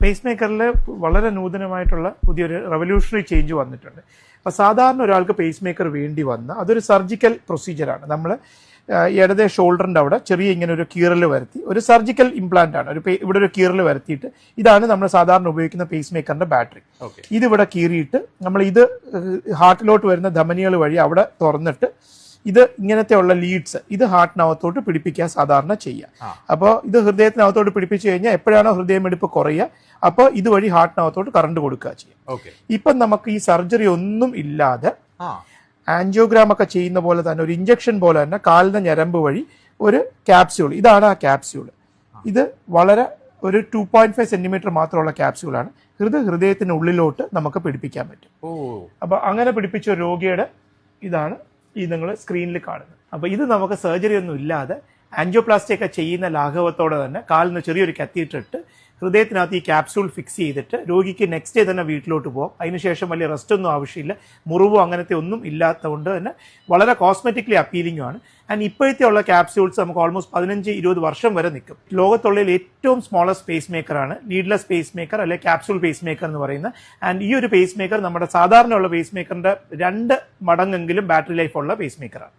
Pace മേക്കറിൽ വളരെ നൂതനമായിട്ടുള്ള പുതിയൊരു revolutionary change വന്നിട്ടുണ്ട്. അപ്പോൾ സാധാരണ ഒരാൾക്ക് പേസ് മേക്കർ വേണ്ടി വന്ന അതൊരു സർജിക്കൽ പ്രൊസീജിയറാണ്. നമ്മൾ ഇടതേ ഷോൾഡറിൻ്റെ അവിടെ ചെറിയ ഇങ്ങനെ ഒരു കീറൽ വരുത്തി ഒരു സർജിക്കൽ ഇംപ്ലാന്റ് ആണ്. ഇവിടെ ഒരു കീറൽ വരുത്തിയിട്ട് ഇതാണ് നമ്മൾ സാധാരണ ഉപയോഗിക്കുന്ന പേസ് മേക്കറിന്റെ ബാറ്ററി. ഇതിവിടെ കീറിയിട്ട് നമ്മൾ ഇത് ഹാർട്ടിലോട്ട് വരുന്ന ധമനികൾ വഴി അവിടെ തുറന്നിട്ട് ഇത് ഇങ്ങനത്തെ ഉള്ള ലീഡ്സ് ഇത് ഹാർട്ടിനകത്തോട്ട് പിടിപ്പിക്കാൻ സാധാരണ ചെയ്യുക. അപ്പോൾ ഇത് ഹൃദയത്തിനകത്തോട്ട് പിടിപ്പിച്ചു കഴിഞ്ഞാൽ എപ്പോഴാണോ ഹൃദയമിടിപ്പ് കുറയുക അപ്പോൾ ഇതുവഴി ഹാർട്ടിനകത്തോട്ട് കറണ്ട് കൊടുക്കുക ചെയ്യാം. ഇപ്പം നമുക്ക് ഈ സർജറി ഒന്നും ഇല്ലാതെ ആൻജിയോഗ്രാം ഒക്കെ ചെയ്യുന്ന പോലെ തന്നെ ഒരു ഇഞ്ചക്ഷൻ പോലെ തന്നെ കാലിന്റെ ഞരമ്പ് വഴി ഒരു ക്യാപ്സ്യൂൾ, ഇതാണ് ആ ക്യാപ്സ്യൂൾ. ഇത് വളരെ ഒരു 2.5 സെന്റിമീറ്റർ മാത്രമുള്ള ക്യാപ്സ്യൂളാണ്. ഹൃദയത്തിനുള്ളിലോട്ട് നമുക്ക് പിടിപ്പിക്കാൻ പറ്റും. അപ്പൊ അങ്ങനെ പിടിപ്പിച്ച ഒരു രോഗിയുടെ ഇതാണ് ഈ നിങ്ങൾ സ്ക്രീനിൽ കാണുന്നത്. അപ്പൊ ഇത് നമുക്ക് സർജറി ഒന്നും ഇല്ലാതെ ആൻജിയോപ്ലാസ്റ്റി ഒക്കെ ചെയ്യുന്ന ലാഘവത്തോടെ തന്നെ കാലിന് ചെറിയൊരു കത്തീറ്ററിട്ട് ഹൃദയത്തിനകത്ത് ഈ ക്യാപ്സ്യൂൾ ഫിക്സ് ചെയ്തിട്ട് രോഗിക്ക് നെക്സ്റ്റ് ഡേ തന്നെ വീട്ടിലോട്ട് പോകും. അതിനുശേഷം വലിയ റെസ്റ്റ് ഒന്നും ആവശ്യമില്ല. മുറിവോ അങ്ങനത്തെ ഒന്നും ഇല്ലാത്തതുകൊണ്ട് തന്നെ വളരെ കോസ്മെറ്റിക്കലി അപ്പീലിംഗും ആണ്. ആൻഡ് ഇപ്പോഴത്തെ ഉള്ള ക്യാപ്സ്യൂൾസ് നമുക്ക് ഓൾമോസ്റ്റ് 15-20 വർഷം വരെ നിൽക്കും. ലോകത്തുള്ളതിൽ ഏറ്റവും സ്മോളസ്റ്റ് പേസ് മേക്കറാണ് ലീഡ്ലെസ് പേസ് മേക്കർ അല്ലെ ക്യാപ്സ്യൂൾ പേസ് മേക്കർ എന്ന് പറയുന്നത്. ആൻഡ് ഈ ഒരു പേസ് മേക്കർ നമ്മുടെ സാധാരണയുള്ള പേസ് മേക്കറിന്റെ 2 മടങ്ങെങ്കിലും ബാറ്ററി ലൈഫ് ഉള്ള പേസ് മേക്കറാണ്.